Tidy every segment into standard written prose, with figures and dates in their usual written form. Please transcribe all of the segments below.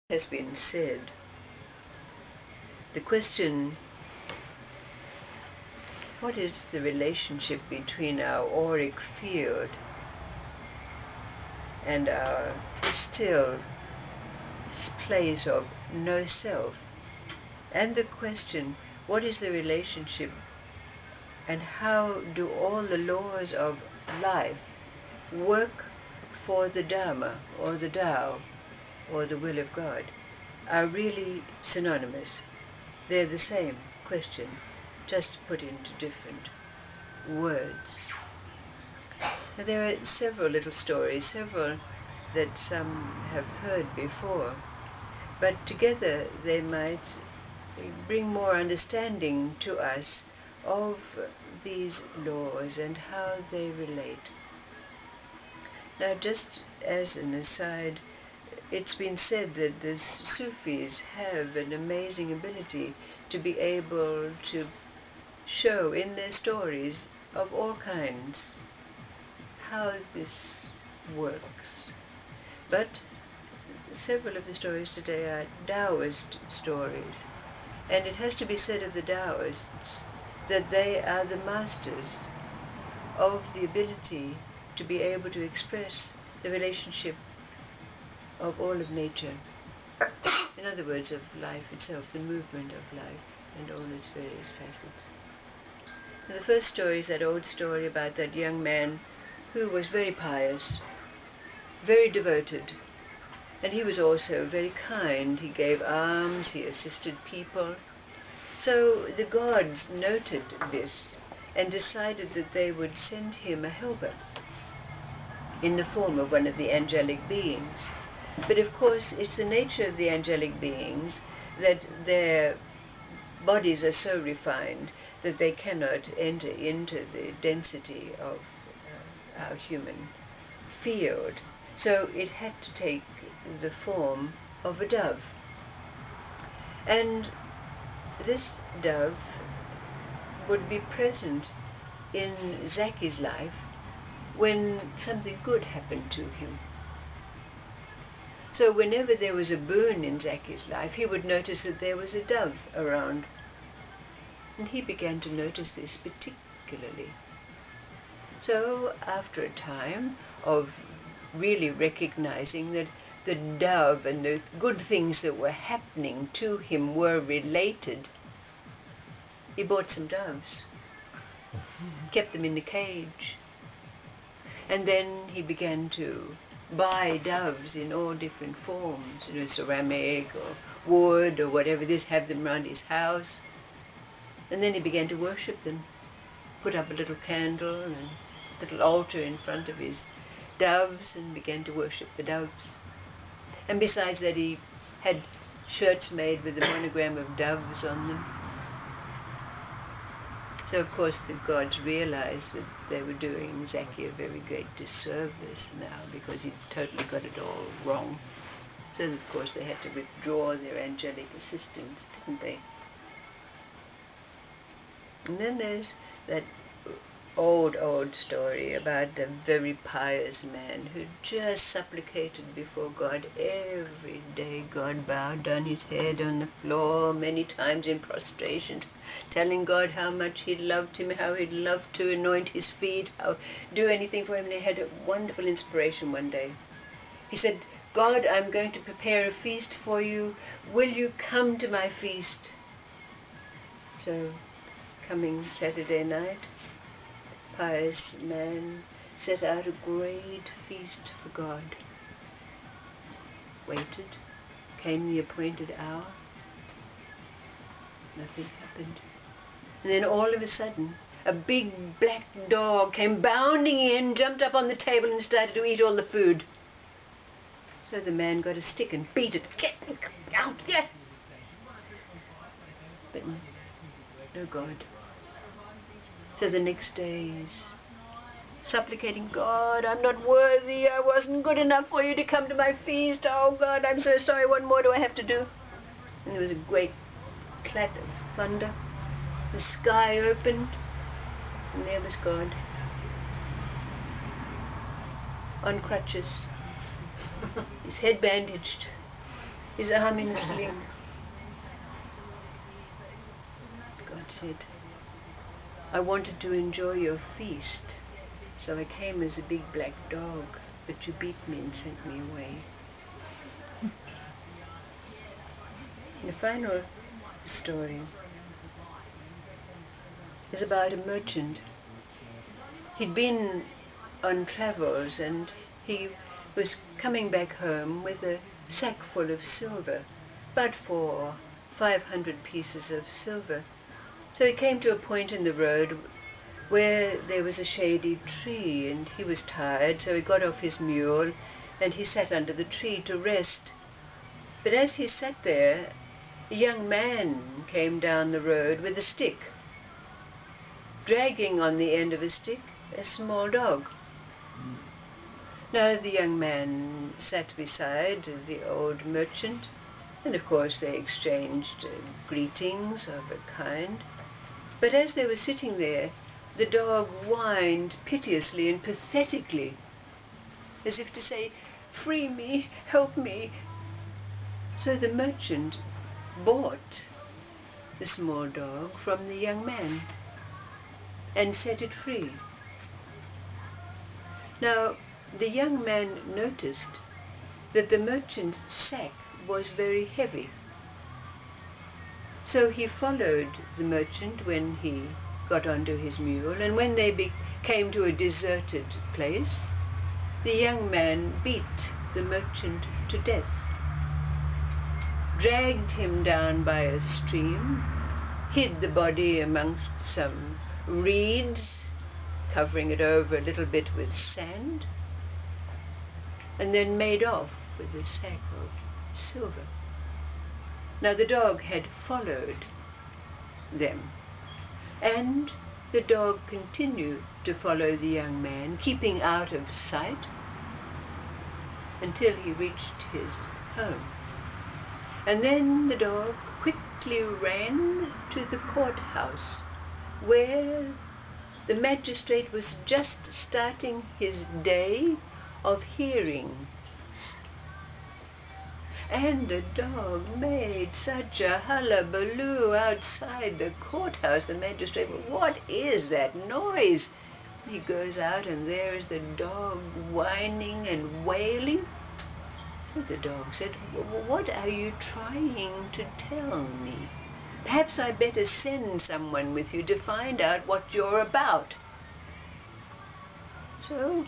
has been said, the question, what is the relationship between our auric field and our still place of no self? And the question, what is the relationship and how do all the laws of life work for the Dharma or the Tao or the will of God, are really synonymous. They're the same question, just put into different words. Now, there are several little stories, several that some have heard before, but together they might bring more understanding to us of these laws and how they relate. Now, just as an aside, it's been said that the Sufis have an amazing ability to be able to show in their stories of all kinds how this works. But several of the stories today are Taoist stories, and it has to be said of the Taoists that they are the masters of the ability to be able to express the relationship of all of nature. In other words, of life itself, the movement of life and all its various facets. And the first story is that old story about that young man who was very pious, very devoted, and he was also very kind. He gave alms, he assisted people. So the gods noted this and decided that they would send him a helper in the form of one of the angelic beings. But of course, it's the nature of the angelic beings that their bodies are so refined that they cannot enter into the density of our human field. So it had to take the form of a dove. And this dove would be present in Zaki's life when something good happened to him. So whenever there was a boon in Zaki's life, he would notice that there was a dove around. And he began to notice this particularly. So after a time of really recognizing that the dove and the good things that were happening to him were related, he bought some doves, kept them in the cage, and then he began to buy doves in all different forms, ceramic or wood or whatever this, have them around his house. And then he began to worship them, put up a little candle and a little altar in front of his doves and began to worship the doves. And besides that, he had shirts made with the monogram of doves on them. So, of course, the gods realized that they were doing Zaki a very great disservice now because he'd totally got it all wrong. So, of course, they had to withdraw their angelic assistance, didn't they? And then there's that old story about a very pious man who just supplicated before God every day. God bowed down his head on the floor many times in prostration, telling God how much he loved him, how he'd love to anoint his feet, how do anything for him. And he had a wonderful inspiration one day. He said, God, I'm going to prepare a feast for you. Will you come to my feast? So, coming Saturday night, pious man set out a great feast for God. Waited, came the appointed hour, nothing happened. And then all of a sudden, a big black dog came bounding in, jumped up on the table and started to eat all the food. So the man got a stick and beat it. Get out, yes! But no God. So the next day he's supplicating, God, I'm not worthy, I wasn't good enough for you to come to my feast. Oh God, I'm so sorry, what more do I have to do? And there was a great clatter of thunder. The sky opened, and there was God. On crutches, his head bandaged, his arm in a sling. God said, I wanted to enjoy your feast, so I came as a big black dog, but you beat me and sent me away. The final story is about a merchant. He'd been on travels and he was coming back home with a sack full of silver, about 500 pieces of silver. So he came to a point in the road where there was a shady tree, and he was tired, so he got off his mule and he sat under the tree to rest. But as he sat there, a young man came down the road with a stick, dragging on the end of a stick a small dog. Now the young man sat beside the old merchant, and of course they exchanged greetings of a kind. But as they were sitting there, the dog whined piteously and pathetically, as if to say, free me, help me. So the merchant bought the small dog from the young man and set it free. Now, the young man noticed that the merchant's sack was very heavy. So he followed the merchant when he got onto his mule, and when they came to a deserted place, the young man beat the merchant to death, dragged him down by a stream, hid the body amongst some reeds, covering it over a little bit with sand, and then made off with a sack of silver. Now the dog had followed them, and the dog continued to follow the young man, keeping out of sight until he reached his home. And then the dog quickly ran to the courthouse, where the magistrate was just starting his day of hearings. And the dog made such a hullabaloo outside the courthouse. The magistrate, what is that noise? He goes out, and there is the dog whining and wailing. So the dog said, what are you trying to tell me? Perhaps I'd better send someone with you to find out what you're about. So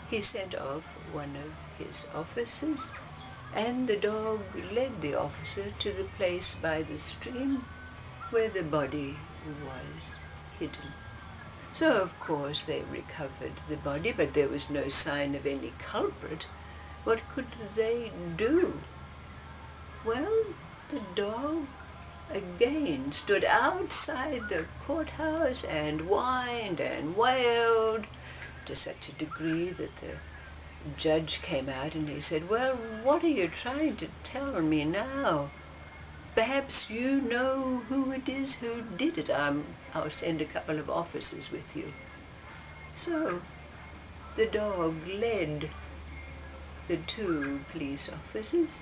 he sent off one of his officers, and the dog led the officer to the place by the stream where the body was hidden. So, of course, they recovered the body, but there was no sign of any culprit. What could they do? Well, the dog again stood outside the courthouse and whined and wailed to such a degree that the judge came out and he said, well, what are you trying to tell me now? Perhaps you know who it is who did it. I'll send a couple of officers with you. So the dog led the 2 police officers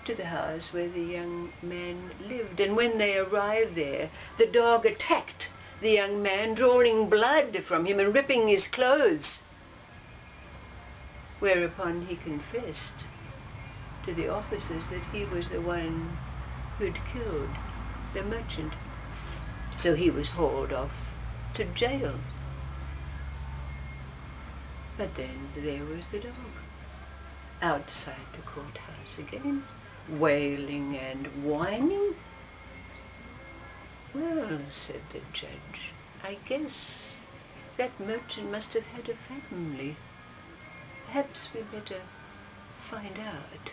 to the house where the young man lived. And when they arrived there, the dog attacked the young man, drawing blood from him and ripping his clothes. Whereupon he confessed to the officers that he was the one who'd killed the merchant. So he was hauled off to jail. But then there was the dog outside the courthouse again, wailing and whining. Well, said the judge, I guess that merchant must have had a family. Perhaps we'd better find out.